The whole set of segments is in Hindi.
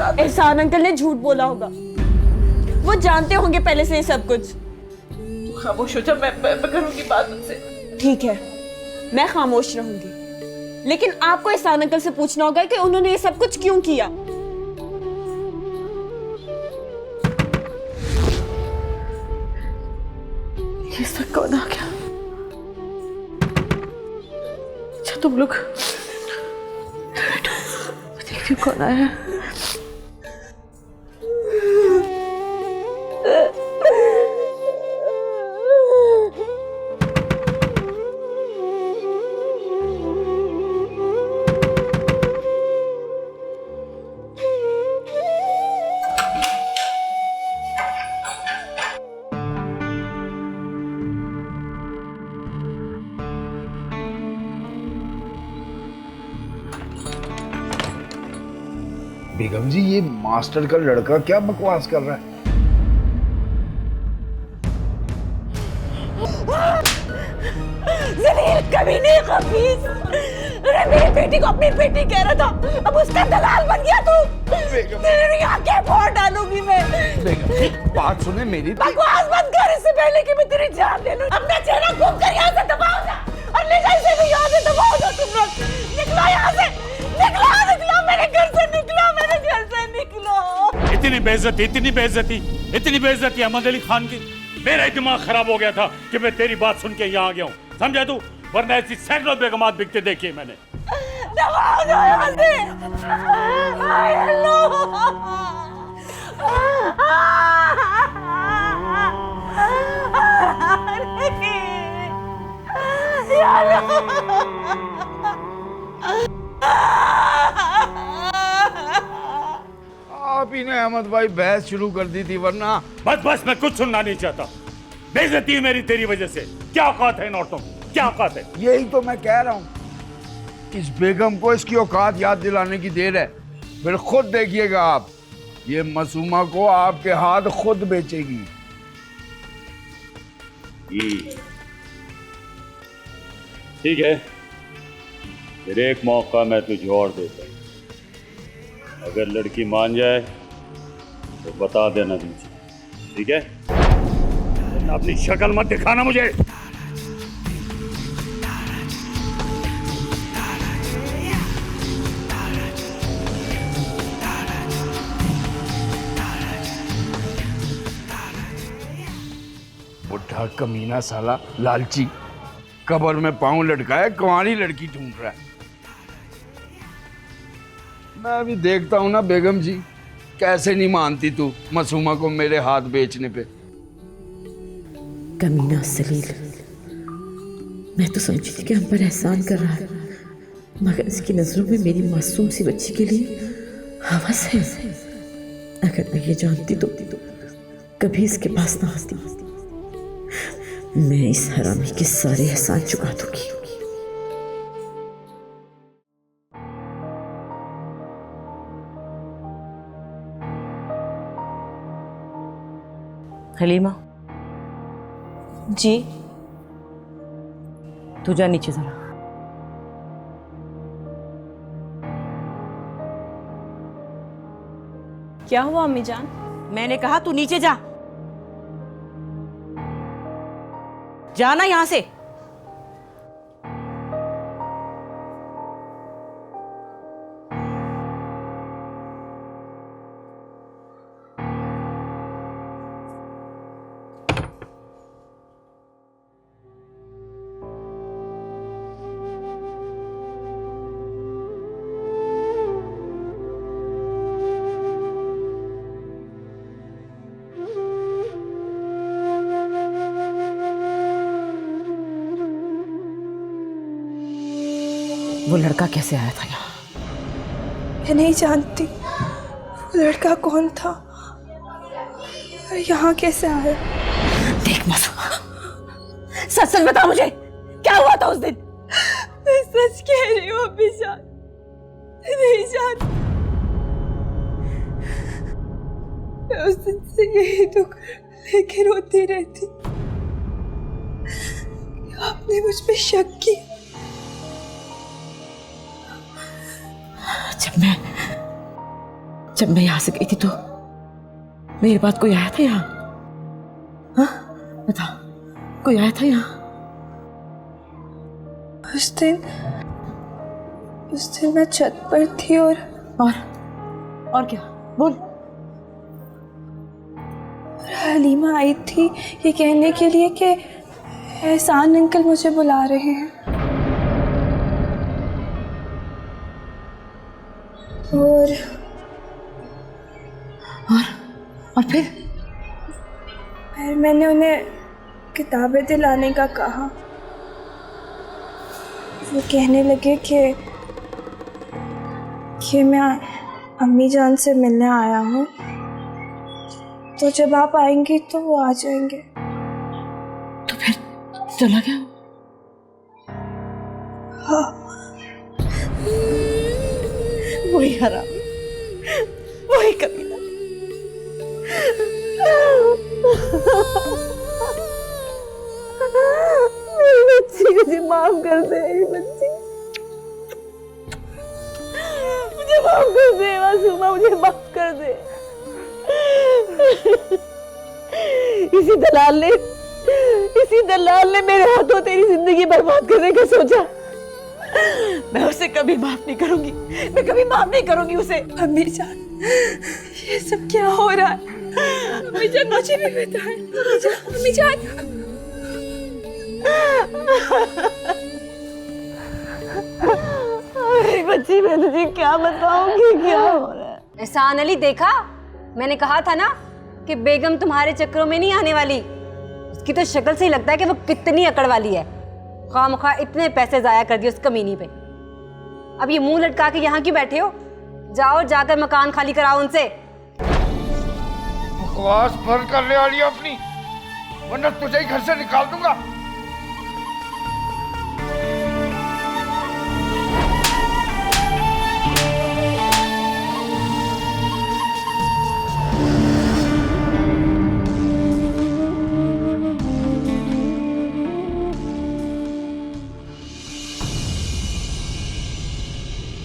साथ। एहसान अंकल ने झूठ बोला होगा, वो जानते होंगे पहले से ये सब कुछ। तू खामोश हो जा, मैं करूंगी बात उनसे। ठीक है, मैं खामोश रहूंगी, लेकिन आपको एहसान अंकल से पूछना होगा कि उन्होंने ये सब कुछ क्यों किया। ये सब कौन आ गया? अच्छा तुम लोग देखिए कौन आया है। बेगम जी, ये मास्टर का लड़का क्या बकवास कर रहा है? जलील कमीने खबीस, अरे मेरी बेटी को अपनी बेटी कह रहा था, अब उसका दलाल बन गया तू। तेरी आंखें फोड़ डालूंगी मैं। बेगम जी, बात सुने मेरी। बकवास बंद कर, इससे पहले कि मैं तेरी जान ले लूं। अपना चेहरा घूम कर यहाँ से दबाओ ना, और ले जा इसे भी यहाँ से दबाओ ना। तुम लोग निकलो यहाँ से, निकलो, निकलो मेरे घर से, निकलो मेरे घर से, निकलो। इतनी बेइज्जती, इतनी बेइज्जती, इतनी बेइज्जती अहमद अली खान की। मेरा ही दिमाग खराब हो गया था कि मैं तेरी बात सुन के यहाँ आ गया हूँ, समझा तू? वरना ऐसी सैकड़ों बेगमात बिकते देखी है मैंने। दबाओ ना यहाँ से। आय अल्लाह। या आप ही ने अहमद भाई बहस शुरू कर दी थी, वरना। बस बस, मैं कुछ सुनना नहीं चाहता। बेइज्जती है मेरी तेरी वजह से। क्या औकात है इन औरतों की, क्या औकात है? यही तो मैं कह रहा हूँ, इस बेगम को इसकी औकात याद दिलाने की देर है। फिर खुद देखिएगा आप, ये मासूमा को आपके हाथ खुद बेचेगी। ठीक है, फिर एक मौका मैं तुझे और देता हूं। अगर लड़की मान जाए तो बता देना मुझे, ठीक है? वरना अपनी शक्ल मत दिखाना मुझे। बुढ़ा कमीना साला लालची, कब्र में पांव लटकाए कुंवारी लड़की ढूंढ रहा है। मैं भी देखता हूं ना बेगम जी, कैसे नहीं मानती तू मासूमा को मेरे हाथ बेचने पे। कमीना सलील, मैं तो समझी थी कि हम पर एहसान कर रहा है, मगर इसकी नजरों में मेरी मासूम सी बच्ची के लिए हवस है। अगर मैं ये जानती तो कभी इसके पास ना आती। मैं इस हरामी के सारे एहसान चुका दूंगी। हलीमा, जी तू जा नीचे जरा। क्या हुआ अम्मी जान? मैंने कहा तू नीचे जा, जाना यहां से। वो लड़का कैसे आया था यहाँ? मैं नहीं जानती वो लड़का कौन था और यहाँ कैसे आया। देख मासूमा, सच सच बता मुझे, क्या हुआ था उस दिन? मैं सच कह रही हूँ अभी जान, नहीं जानती। मैं उस दिन से यही दुख लेके रोती रहती। आपने मुझ पे शक किया। जब मैं यहाँ से गई थी तो मेरे बाद कोई आया था यहाँ? हाँ बता, कोई आया था यहाँ? उस दिन मैं छत पर थी और क्या बोल। हलीमा आई थी ये कहने के लिए कि एहसान अंकल मुझे बुला रहे हैं। और फिर मैंने उन्हें किताबें दिलाने का कहा। वो कहने लगे कि मैं अम्मी जान से मिलने आया हूँ, तो जब आप आएंगी तो वो आ जाएंगे। तो फिर चला गया? हाँ। वही हराम, वही कमीना। मेरी बच्ची, मुझे माफ कर दे मेरी बच्ची, मुझे माफ कर दे मासूमा, मुझे माफ कर दे। इसी दलाल ने मेरे हाथों तेरी जिंदगी बर्बाद करने का सोचा। मैं उसे कभी माफ नहीं करूंगी, मैं कभी माफ नहीं करूंगी उसे। अम्मी जान, ये सब क्या हो रहा है? अम्मी जान मुझे भी बताएं। अम्मी जान, मेरी बच्ची, मैं तुझे क्या बताऊंगी क्या हो रहा है? एहसान अली, देखा मैंने कहा था ना कि बेगम तुम्हारे चक्करों में नहीं आने वाली। उसकी तो शक्ल से ही लगता है कि वो कितनी अकड़ वाली है। खामखा इतने पैसे जाया कर दिए उस कमीनी पे। अब ये मुंह लटका के यहाँ क्यों बैठे हो? जाओ जाकर मकान खाली कराओ उनसे। बकवास बंद करने वाली है अपनी, वरना तुझे ही घर से निकाल दूंगा।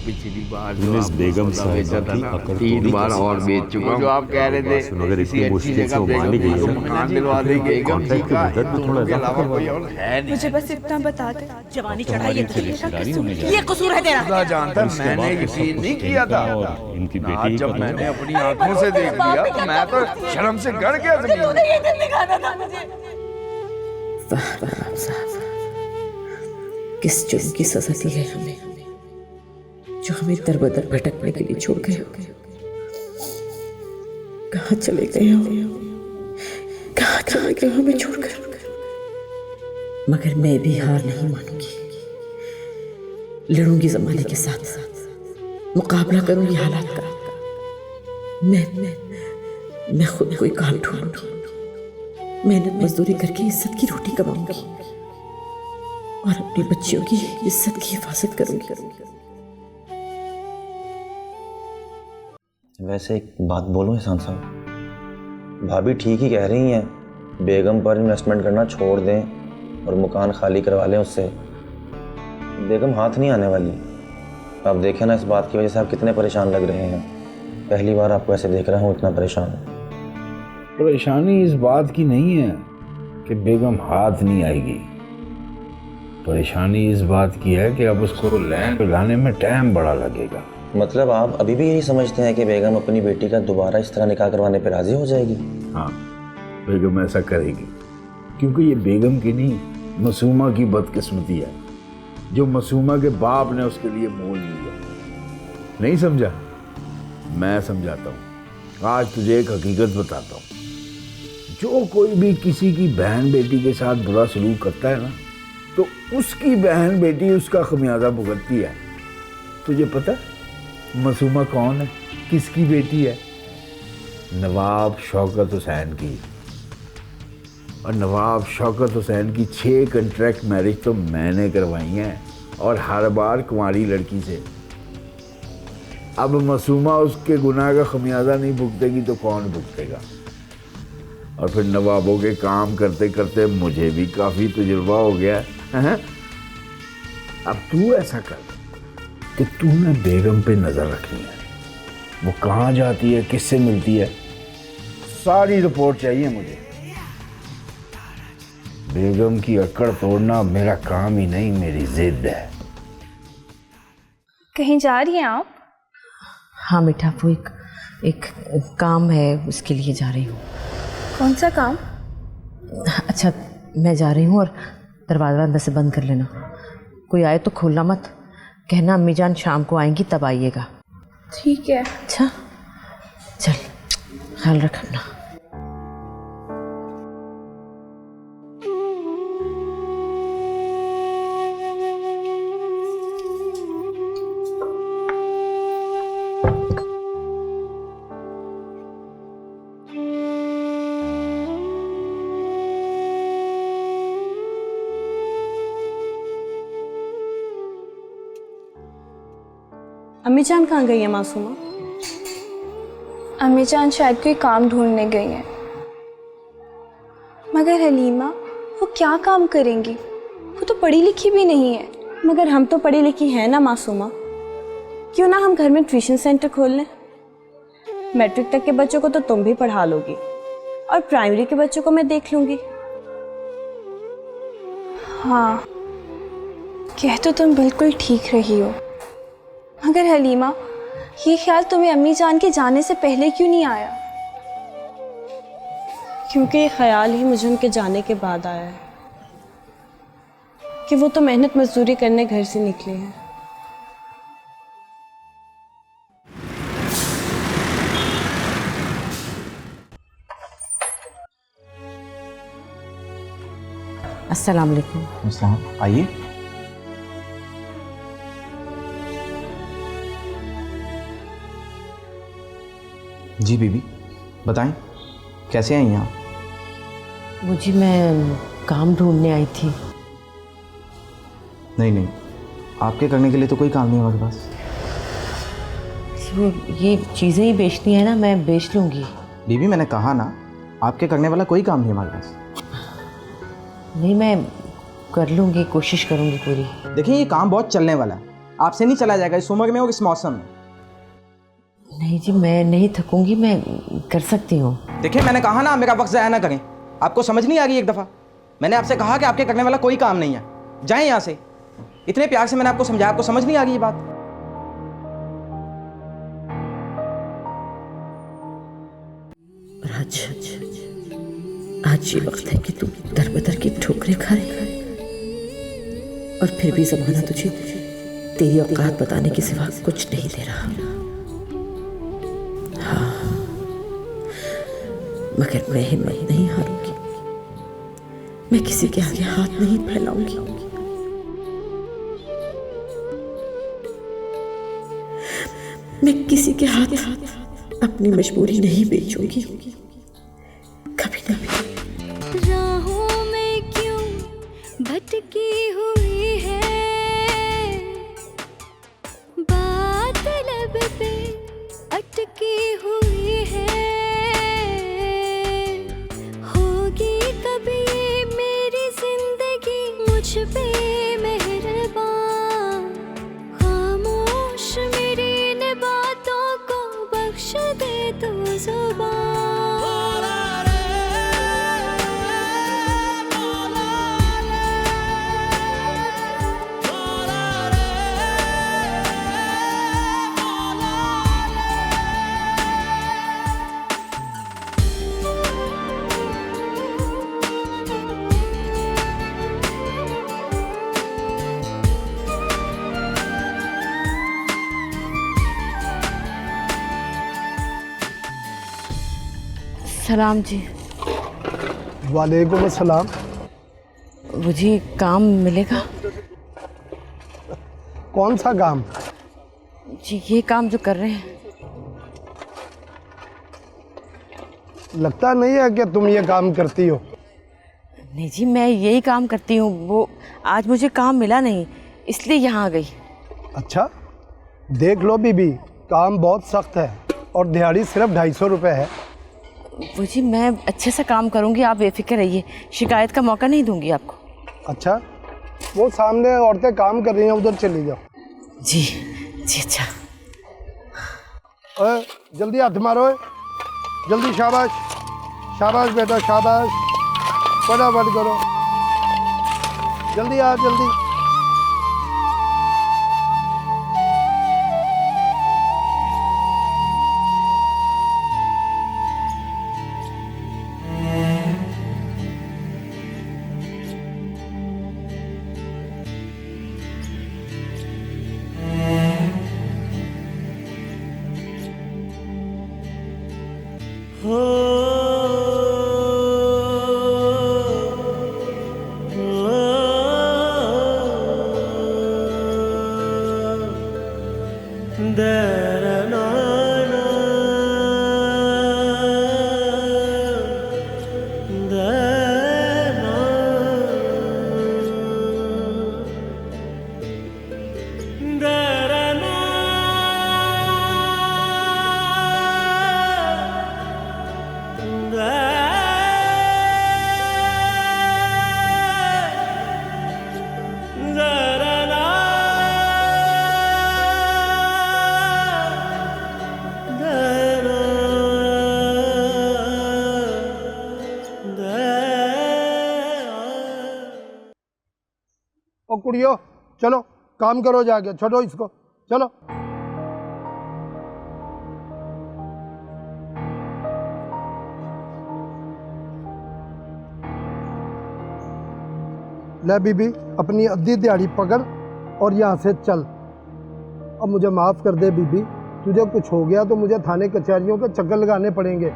पिछली बार जो आप बेगम सौदा बेचा था ना, साहब 3 बार और बेच चुका हूँ। जो आप कह रहे थे अगर इतनी मुश्किल से मानी गई है, मकान दिलवा देंगे। बेगम जी का थोड़ा के अलावा कोई और है नहीं। मुझे बस इतना बता दे। जवानी चढ़ाई है, ये कसूर है तेरा। खुदा जानता है मैंने यकीन नहीं किया था। इनकी आज बेटी जब मैंने अपनी आंखों से देख लिया तो मैं तो शर्म से गड़ गया जमीन में। ये दिन दिखाना था मुझे। साहब, किस जुर्म की सजा दी है हमें, जो हमें दर-बदर भटकने के लिए छोड़ गए हो? कहाँ चले गए हो? कहाँ चले गए हो हमें छोड़कर? मगर मैं भी हार नहीं मानूंगी, लड़ूंगी जमाने के साथ, मुकाबला करूंगी हालात का। मैं खुद कोई काम ढूंढूंगी, मेहनत मजदूरी करके इज्जत की रोटी कमाऊंगी और अपनी बच्चियों की इज्जत की हिफाजत करूंगी। वैसे एक बात बोलूं एहसान साहब, भाभी ठीक ही कह रही हैं, बेगम पर इन्वेस्टमेंट करना छोड़ दें और मकान खाली करवा लें उससे। बेगम हाथ नहीं आने वाली। आप देखें ना, इस बात की वजह से आप कितने परेशान लग रहे हैं। पहली बार आपको ऐसे देख रहा हूँ इतना परेशान। परेशानी इस बात की नहीं है कि बेगम हाथ नहीं आएगी, परेशानी इस बात की है कि अब उसको लैंड लाने में टाइम बड़ा लगेगा। मतलब आप अभी भी यही समझते हैं कि बेगम अपनी बेटी का दोबारा इस तरह निकाह करवाने पर राजी हो जाएगी? हाँ, बेगम ऐसा करेगी, क्योंकि ये बेगम की नहीं, मासूमा की बदकिस्मती है जो मासूमा के बाप ने उसके लिए मोल लिया। नहीं समझा? मैं समझाता हूँ। आज तुझे एक हकीकत बताता हूँ। जो कोई भी किसी की बहन बेटी के साथ बुरा सलूक करता है ना, तो उसकी बहन बेटी उसका खमियाजा भुगतती है। तुझे पता है मासूमा कौन है, किसकी बेटी है? नवाब शौकत हुसैन की। और नवाब शौकत हुसैन की 6 कॉन्ट्रैक्ट मैरिज तो मैंने करवाई हैं, और हर बार कुंवारी लड़की से। अब मासूमा उसके गुनाह का खमियाजा नहीं भुगतेगी तो कौन भुगतेगा? और फिर नवाबों के काम करते करते मुझे भी काफ़ी तजुर्बा हो गया है। अब तू ऐसा कर कि तूने बेगम पे नज़र रखनी है, वो कहाँ जाती है, किससे मिलती है, सारी रिपोर्ट चाहिए मुझे। बेगम की अकड़ तोड़ना मेरा काम ही नहीं, मेरी जिद है। कहीं जा रही हैं आप? हाँ बेटा, वो एक काम है, उसके लिए जा रही हूँ। कौन सा काम? अच्छा, मैं जा रही हूँ और दरवाज़ा अंदर से बंद कर लेना। कोई आए तो खोलना मत, कहना अम्मी जान शाम को आएंगी तब आइएगा। ठीक है। अच्छा चल, ख्याल रख अपना। अम्मी जान कहाँ गई है मासूमा? अम्मी जान शायद कोई काम ढूंढने गई हैं। मगर हलीमा, वो क्या काम करेंगी? वो तो पढ़ी लिखी भी नहीं है। मगर हम तो पढ़ी लिखी हैं ना मासूमा, क्यों ना हम घर में ट्यूशन सेंटर खोल लें। मैट्रिक तक के बच्चों को तो तुम भी पढ़ा लोगी और प्राइमरी के बच्चों को मैं देख लूंगी। हाँ, कह तो तुम बिल्कुल ठीक रही हो। मगर हलीमा, ये ख्याल तुम्हें अम्मी जान के जाने से पहले क्यों नहीं आया? क्योंकि ये ख्याल ही मुझे उनके जाने के बाद आया है कि वो तो मेहनत मजदूरी करने घर से निकले हैं। अस्सलाम वालेकुम। अस्सलाम, आइए। जी बीबी, बताएं कैसे आई आप? वो जी, मैं काम ढूंढने आई थी। नहीं, आपके करने के लिए तो कोई काम नहीं है हमारे पास। वो ये चीज़ें ही बेचनी है ना, मैं बेच लूँगी। बीबी मैंने कहा ना, आपके करने वाला कोई काम नहीं है हमारे पास। नहीं, मैं कर लूँगी, कोशिश करूँगी पूरी। देखिए ये काम बहुत चलने वाला है, आपसे नहीं चला जाएगा इस उम्र में और इस मौसम में। नहीं जी, मैं नहीं थकूँगी, मैं कर सकती हूँ। देखिए मैंने कहा ना, मेरा वक्त ज़ाया ना करें। आपको समझ नहीं आ रही? एक दफ़ा मैंने आपसे कहा कि आपके करने वाला कोई काम नहीं है, जाएं यहाँ से। इतने प्यार से मैंने आपको समझाया, आपको समझ नहीं आ रही ये बात? आज ये वक्त है कि तू दर बदर की ठोकरें खा रही है और फिर भी ज़माना तुझे तेरी औकात बताने के सिवा कुछ नहीं दे रहा। हाँ, मगर मैं हिम्मत नहीं हारूंगी, मैं किसी के आगे हाथ नहीं फैलाऊंगी। मैं किसी के हाथ अपनी मजबूरी नहीं बेचूंगी, कभी नहीं। राहों में क्यों भटकी हुई है, बात लब पे अटकी हुई है, होगी कभी ये मेरी जिंदगी मुझ पे मेहरबान, खामोश मेरी इन बातों को बख्श दे तो जुबान। सलाम जी। वालेकुम अस्सलाम। वो जी, काम मिलेगा? कौन सा काम? जी, ये काम जो कर रहे हैं। लगता नहीं है कि तुम ये काम करती हो। नहीं जी, मैं यही काम करती हूँ। वो आज मुझे काम मिला नहीं, इसलिए यहाँ आ गई। अच्छा, देख लो बीबी, काम बहुत सख्त है और दिहाड़ी सिर्फ 250 रुपये है। वो जी, मैं अच्छे से काम करूँगी, आप बेफिक्र रहिए, शिकायत का मौका नहीं दूंगी आपको। अच्छा, वो सामने औरतें काम कर रही हैं, उधर चली जाओ। जी जी, अच्छा। ओए जल्दी हाथ मारो, जल्दी, शाबाश शाबाश बेटा शाबाश, फटाफट करो, जल्दी आ जल्दी। ओ कुड़ियो चलो काम करो जाके, छोड़ो इसको, चलो। ले बीबी अपनी अद्धी दिहाड़ी पकड़ और यहाँ से चल। अब मुझे माफ़ कर दे बीबी, तुझे कुछ हो गया तो मुझे थाने कचहरियों के चक्कर लगाने पड़ेंगे।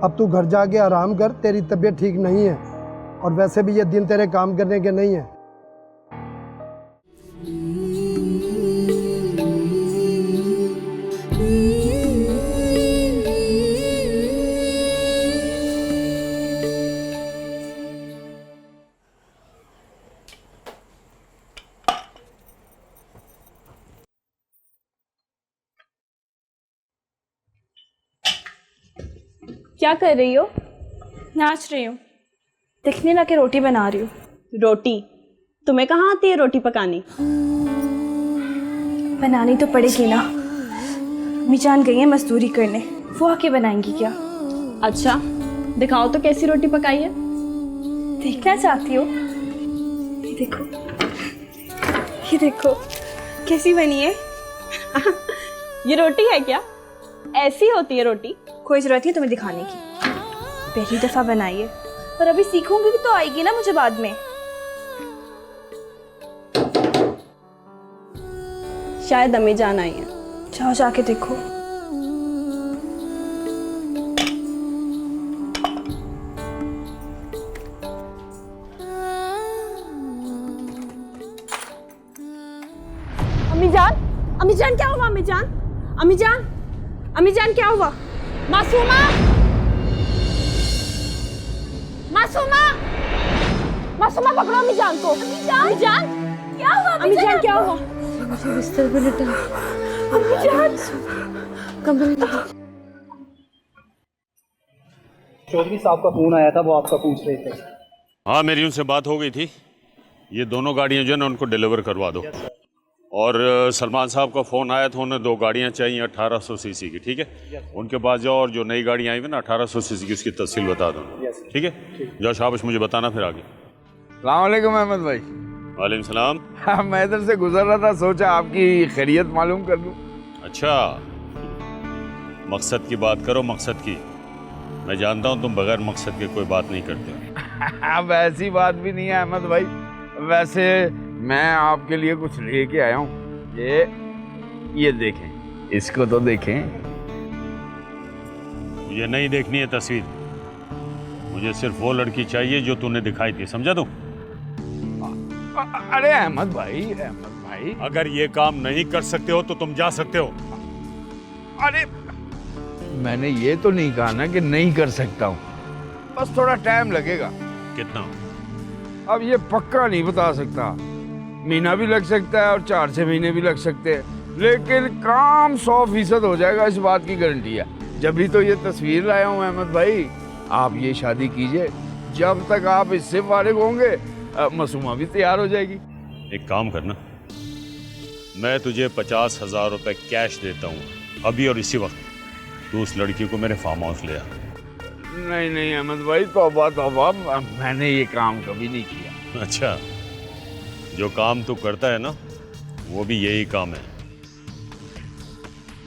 अब तू घर जाके आराम कर, तेरी तबीयत ठीक नहीं है और वैसे भी ये दिन तेरे काम करने के नहीं है। क्या कर रही हो? नाच रही हूँ। दिखने लगे रोटी बना रही हूँ। रोटी? तुम्हें कहाँ आती है रोटी पकानी? बनानी तो पड़ेगी ना, मिजान गई है मजदूरी करने, वो आके बनाएंगी क्या? अच्छा दिखाओ तो कैसी रोटी पकाई है। देखना चाहती हो? ये देखो, ये देखो कैसी बनी है। ये रोटी है क्या? ऐसी होती है रोटी? कोई जरूरत नहीं तुम्हें दिखाने की, पहली दफा बनाई है, पर अभी सीखूंगी तो आएगी ना मुझे बाद में। शायद अम्मी जान आई है। जाओ जाके देखो। अम्मी जान क्या हुआ? अम्मी जान क्या हुआ? मासूमा पकड़ो अम्मी जान को। अम्मी जान क्या हुआ? अम्मी जान क्या हुआ? मुझे बिस्तर पे लिटा, अम्मी जान कमरे में। चौधरी साहब का फोन आया था, वो आपका पूछ रहे थे। हाँ मेरी उनसे बात हो गई थी। ये दोनों गाड़ियाँ जो है ना उनको डिलीवर करवा दो। और सलमान साहब का फ़ोन आया था, उन्हें 2 गाड़ियाँ चाहिए 1800 सीसी की, ठीक है? उनके पास जाओ और जो नई गाड़ियाँ आई हुई ना 1800 सीसी की, उसकी तफसील बता दो, ठीक है? जाओ शाबाश, मुझे बताना फिर आगे। अस्सलाम वालेकुम अहमद भाई। वालेकुम सलाम। हाँ मैं इधर से गुजर रहा था, सोचा आपकी खैरियत मालूम कर लूँ। अच्छा मकसद की बात करो, मकसद की। मैं जानता हूँ तुम बगैर मकसद के कोई बात नहीं करते। अब ऐसी बात भी नहीं है अहमद भाई, वैसे मैं आपके लिए कुछ लेके आया हूँ। ये देखें, इसको तो देखें। ये नहीं देखनी है तस्वीर, मुझे सिर्फ वो लड़की चाहिए जो तूने दिखाई थी, समझा तू? अरे अहमद भाई, अगर ये काम नहीं कर सकते हो तो तुम जा सकते हो। अरे मैंने ये तो नहीं कहा ना कि नहीं कर सकता हूँ, बस थोड़ा टाइम लगेगा। कितना? अब ये पक्का नहीं बता सकता, महीना भी लग सकता है और 4-6 महीने भी लग सकते हैं, लेकिन काम 100% हो जाएगा, इस बात की गारंटी है। जब भी तो ये तस्वीर लाया हूँ अहमद भाई, आप ये शादी कीजिए, जब तक आप इससे फारिग होंगे मासूमा भी तैयार हो जाएगी। एक काम करना, मैं तुझे 50,000 रुपए कैश देता हूँ, अभी और इसी वक्त तू उस लड़की को मेरे फार्म हाउस ले आ। नहीं नहीं अहमद भाई, तौबा तौबा, मैंने ये काम कभी नहीं किया। अच्छा, जो काम तू करता है ना वो भी यही काम है।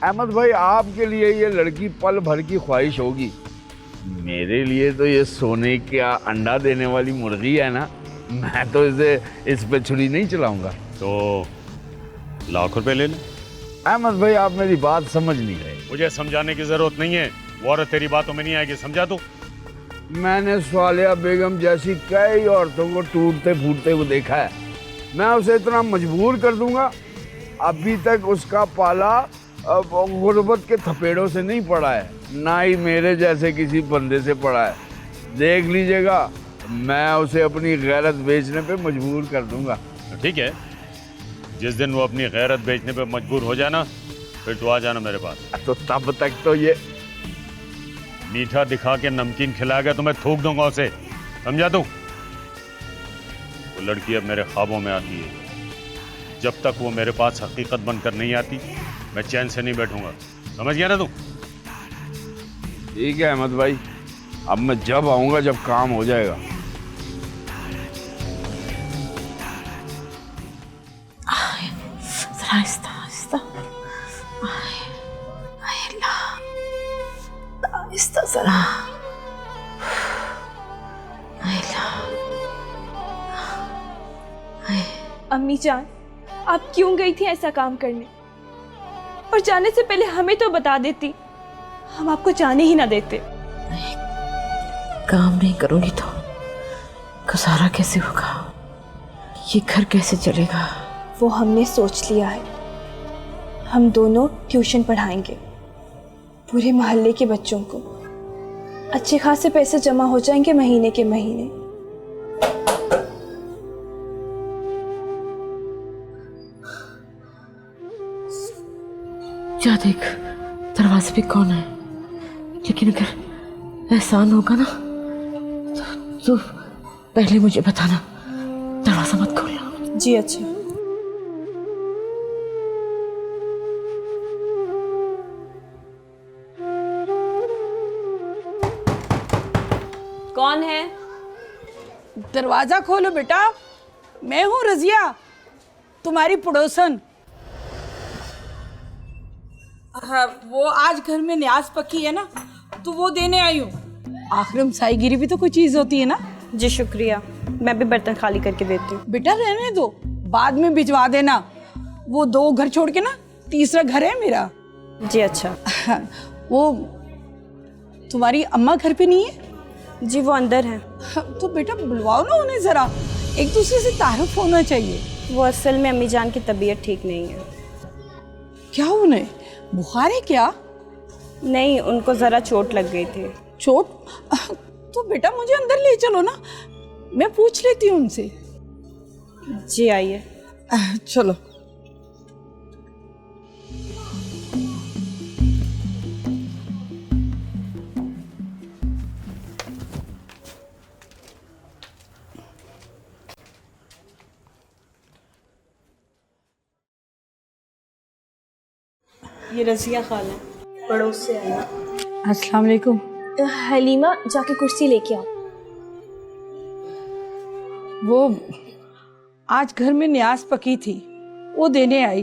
अहमद भाई, आपके लिए ये लड़की पल भर की ख्वाहिश होगी, मेरे लिए तो ये सोने का अंडा देने वाली मुर्गी है ना, मैं तो इस पे छुरी नहीं चलाऊंगा। तो लाख रुपए ले ले। अहमद भाई, आप मेरी बात समझ नहीं रहे। मुझे समझाने की जरूरत नहीं है, वो औरत तेरी बातों में नहीं आएगी, समझा तू? मैंने स्वालिया बेगम जैसी कई औरतों को टूटते फूटते हुए देखा है, मैं उसे इतना मजबूर कर दूंगा। अभी तक उसका पाला गुर्बत के थपेड़ों से नहीं पड़ा है, ना ही मेरे जैसे किसी बंदे से पड़ा है। देख लीजिएगा, मैं उसे अपनी गैरत बेचने पे मजबूर कर दूंगा। ठीक है, जिस दिन वो अपनी गैरत बेचने पे मजबूर हो जाए ना, फिर तू आ जाना मेरे पास। तो तब तक तो ये मीठा दिखा के नमकीन खिलाएगा तो मैं थूक दूंगा उसे, समझा तू? वो लड़की अब मेरे ख्वाबों में आती है, जब तक वो मेरे पास हकीकत बनकर नहीं आती मैं चैन से नहीं बैठूंगा, समझ गया ना तू? ठीक है अहमद भाई, अब मैं जब आऊंगा जब काम हो जाएगा। आहिस्ता आहिस्ता, आहिस्ता जरा, अम्मी जान, आप क्यों गई थी ऐसा काम करने? और जाने से पहले हमें तो बता देती, हम आपको जाने ही ना देते। काम नहीं करूंगी तो गुजारा कैसे होगा, ये घर कैसे चलेगा? वो हमने सोच लिया है, हम दोनों ट्यूशन पढ़ाएंगे पूरे मोहल्ले के बच्चों को। अच्छे खासे पैसे जमा हो जाएंगे महीने के महीने। जा देख, दरवाजे पे कौन है, लेकिन अगर एहसान होगा ना तो पहले मुझे बताना, दरवाजा मत खोलना। जी अच्छा। कौन है? दरवाजा खोलो बेटा, मैं हूँ रजिया, तुम्हारी पड़ोसन। हाँ, वो आज घर में न्याज पकी है ना, तो वो देने आई हूँ। आखिर में साईगिरी भी तो कोई चीज होती है ना। जी शुक्रिया, मैं भी बर्तन खाली करके देती हूँ। बेटा रहने दो, बाद में भिजवा देना। वो 2 घर छोड़ के ना तीसरा घर है मेरा। जी अच्छा। वो तुम्हारी अम्मा घर पे नहीं है? जी वो अंदर है। तो बेटा बुलवाओ ना उन्हें जरा, एक दूसरे से तारुफ होना चाहिए। वो असल में अम्मी जान की तबीयत ठीक नहीं है। क्या उन्हें बुखार है क्या? नहीं, उनको जरा चोट लग गई थी। चोट? तो बेटा मुझे अंदर ले चलो ना, मैं पूछ लेती हूँ उनसे। जी आइए। चलो। ये रजिया खाला पड़ोस से आया। अस्सलाम वालेकुम। हलीमा, जाके कुर्सी लेके आओ। वो आज घर में न्याज पकी थी, वो देने आई,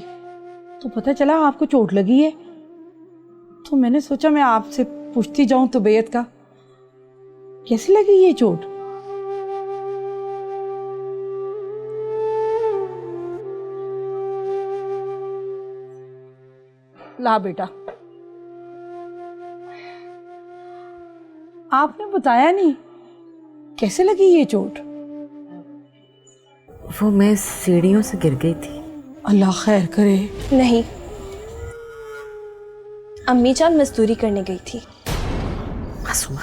तो पता चला आपको चोट लगी है, तो मैंने सोचा मैं आपसे पूछती जाऊं तबीयत का। कैसी लगी ये चोट? ला बेटा, आपने बताया नहीं, कैसे लगी ये चोट? वो मैं सीढ़ियों से गिर गई थी। अल्लाह खैर करे। नहीं, अम्मी जान मजदूरी करने गई थी मासूमा,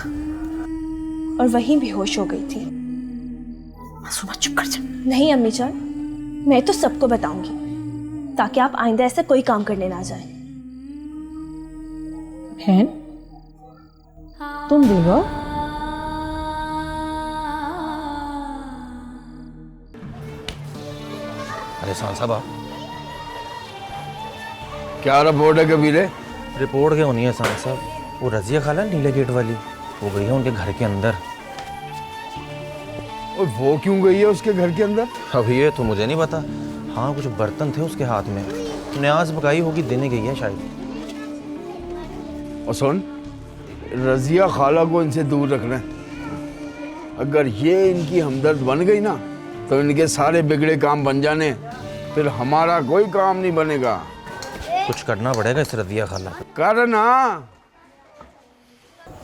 और वहीं बेहोश हो गई थी। मासूमा चुप कर जा। नहीं अम्मी जान, मैं तो सबको बताऊंगी, ताकि आप आइंदा ऐसा कोई काम करने ना जाए। बहन, तुम देखो। अरे सान साहब, आप क्या रिपोर्ट है कबीरे? रिपोर्ट क्या होनी है एहसान साहब, वो रजिया खाला नीले गेट वाली, वो गई है उनके घर के अंदर। और वो क्यों गई है उसके घर के अंदर? अब ये तो मुझे नहीं पता। हाँ कुछ बर्तन थे उसके हाथ में, न्याज पकाई होगी, देने गई है शायद। और सुन, रजिया खाला को इनसे दूर रखना है। अगर ये इनकी हमदर्द बन गई ना तो इनके सारे बिगड़े काम बन जाने, फिर हमारा कोई काम नहीं बनेगा। कुछ करना पड़ेगा इस रजिया खाला को। कर ना।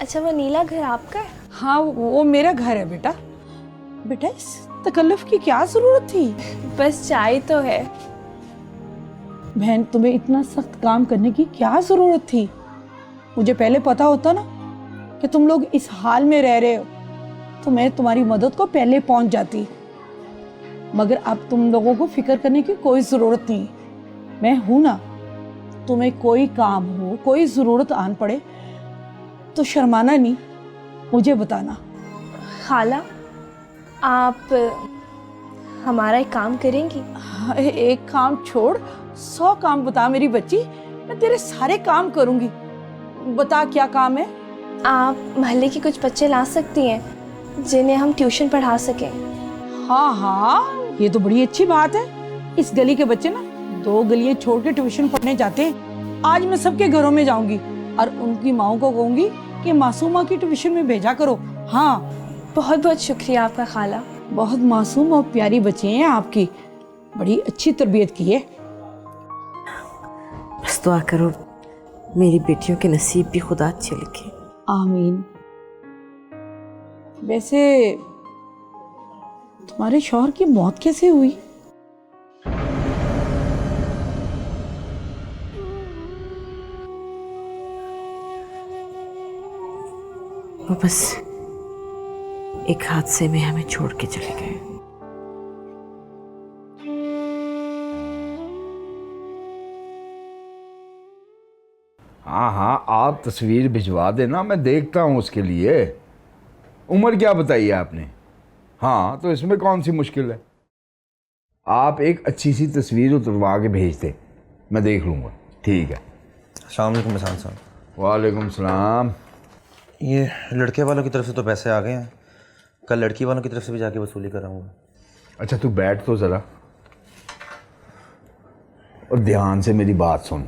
अच्छा वो नीला घर आपका है? हाँ वो मेरा घर है बेटा। बेटा इस तकल्लुफ की क्या जरूरत थी? बस चाय तो है। बहन तुम्हें इतना सख्त काम करने की क्या जरूरत थी? मुझे पहले पता होता ना कि तुम लोग इस हाल में रह रहे हो तो मैं तुम्हारी मदद को पहले पहुंच जाती, मगर अब तुम लोगों को फिक्र करने की कोई ज़रूरत नहीं। मैं हूं ना, तुम्हें कोई काम हो, कोई ज़रूरत आन पड़े तो शर्माना नहीं, मुझे बताना। खाला आप हमारा एक काम करेंगी? हाँ, एक काम छोड़ 100 काम बता मेरी बच्ची, मैं तेरे सारे काम करूंगी। बता क्या काम है? आप मोहल्ले के कुछ बच्चे ला सकती हैं जिन्हें हम ट्यूशन पढ़ा सकें। हाँ हाँ ये तो बड़ी अच्छी बात है। इस गली के बच्चे ना 2 गलियां छोड़ के ट्यूशन पढ़ने जाते हैं। आज मैं सबके घरों में जाऊंगी और उनकी माओ को कहूंगी कि मासूमा की ट्यूशन में भेजा करो। हाँ बहुत बहुत शुक्रिया आपका खाला। बहुत मासूम और प्यारी बच्चे हैं आपकी, बड़ी अच्छी तरबियत की है। बस दुआ करो मेरी बेटियों के नसीब भी खुदा अच्छे लिखे। आमीन। वैसे तुम्हारे शौहर की मौत कैसे हुई? वो बस एक हादसे में हमें छोड़ के चले गए। हाँ हाँ आप तस्वीर भिजवा देना, मैं देखता हूँ उसके लिए। उम्र क्या बताई है आपने? हाँ तो इसमें कौन सी मुश्किल है। आप एक अच्छी सी तस्वीर उतरवा के भेज दे, मैं देख लूँगा। ठीक है। अस्सलाम वालेकुम एहसान साहब। वालेकुम सलाम। ये लड़के वालों की तरफ से तो पैसे आ गए हैं, कल लड़की वालों की तरफ से भी जाके वसूली कराऊंगा। अच्छा तू बैठ तो ज़रा और ध्यान से मेरी बात सुन।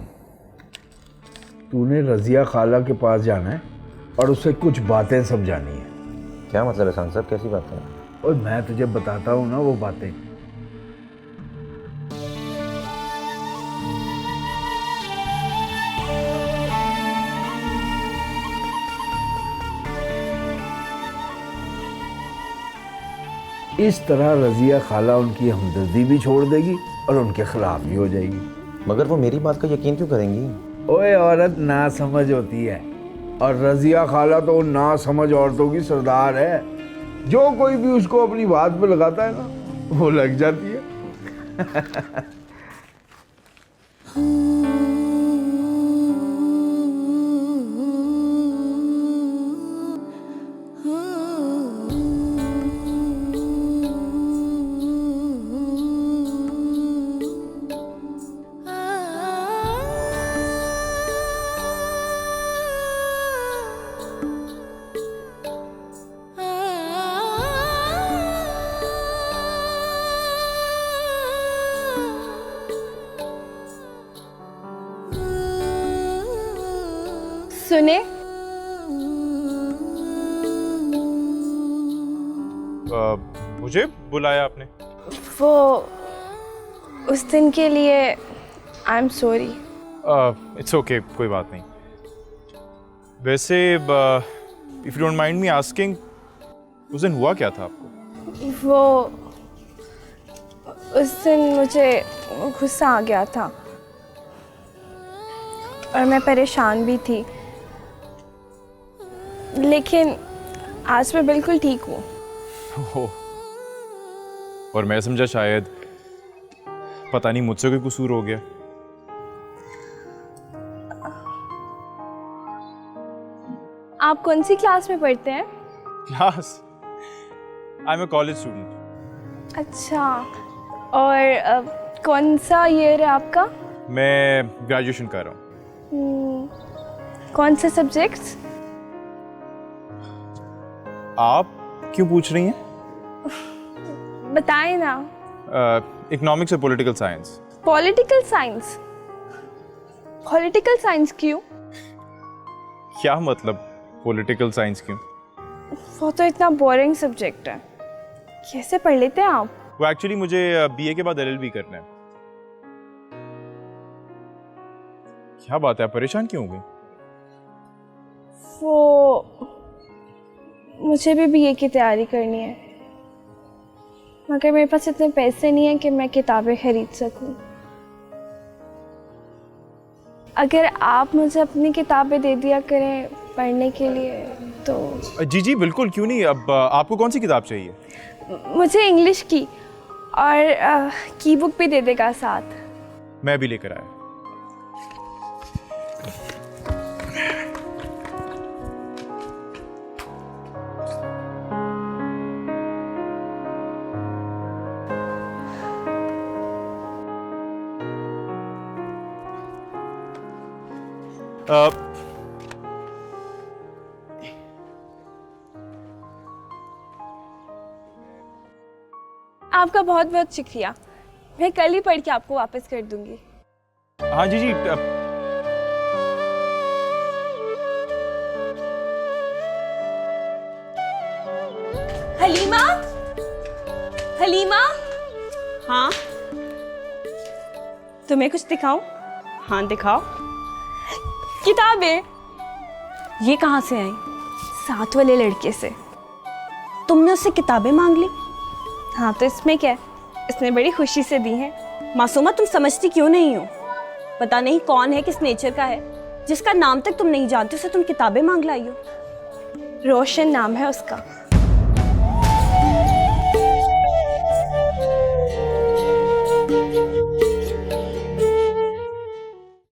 तूने रजिया खाला के पास जाना है और उससे कुछ बातें समझानी है। क्या मतलब एहसान साहब, कैसी बात है? और मैं तुझे बताता हूँ ना वो बातें। इस तरह रजिया खाला उनकी हमदर्दी भी छोड़ देगी और उनके खिलाफ भी हो जाएगी। मगर वो मेरी बात का यकीन क्यों करेंगी? ओए औरत ना समझ होती है और रजिया खाला तो ना समझ औरतों की सरदार है। जो कोई भी उसको अपनी बात पे लगाता है ना वो लग जाती है। सुने, मुझे बुलाया आपने? वो उस दिन के लिए I am sorry. It's okay, कोई बात नहीं। वैसे if you don't mind me asking, उस दिन हुआ क्या था आपको? वो उस दिन मुझे गुस्सा आ गया था और मैं परेशान भी थी, लेकिन आज मैं बिल्कुल ठीक हूँ। और मैं समझा शायद पता नहीं मुझसे कोई कसूर हो गया। आप कौन सी क्लास में पढ़ते हैं? Class? I am a college student. अच्छा, और कौन सा ईयर है आपका? मैं ग्रेजुएशन कर रहा हूँ। कौन से सब्जेक्ट्स? आप क्यों पूछ रही हैं? बताएं ना। इकोनॉमिक्स और political science. Political science? Political science क्यों? क्या मतलब पॉलिटिकल साइंस क्यों? वो तो इतना बोरिंग सब्जेक्ट है, कैसे पढ़ लेते हैं आप? वो एक्चुअली मुझे बीए के बाद एलएलबी करना है। क्या बात है, आप परेशान क्यों हो गई? वो मुझे भी बीए की तैयारी करनी है, मगर मेरे पास इतने पैसे नहीं हैं कि मैं किताबें खरीद सकूं। अगर आप मुझे अपनी किताबें दे दिया करें पढ़ने के लिए तो। जी जी बिल्कुल, क्यों नहीं। अब आपको कौन सी किताब चाहिए? मुझे इंग्लिश की, और की बुक भी दे देगा साथ। मैं भी लेकर आया। आपका बहुत बहुत शुक्रिया, मैं कल ही पढ़ के आपको वापस कर दूंगी। हाँ जी जी। हलीमा, हलीमा। हाँ तुम्हें कुछ दिखाऊं? हाँ दिखाओ। किताबें। ये कहाँ से आई? साथ वाले लड़के से। तुमने उससे किताबें मांग ली? हाँ तो इसमें क्या है, इसने बड़ी खुशी से दी हैं। मासूमा तुम समझती क्यों नहीं हो? पता नहीं कौन है, किस नेचर का है, जिसका नाम तक तुम नहीं जानते, उसे तुम किताबें मांग लाई हो। रोशन नाम है उसका।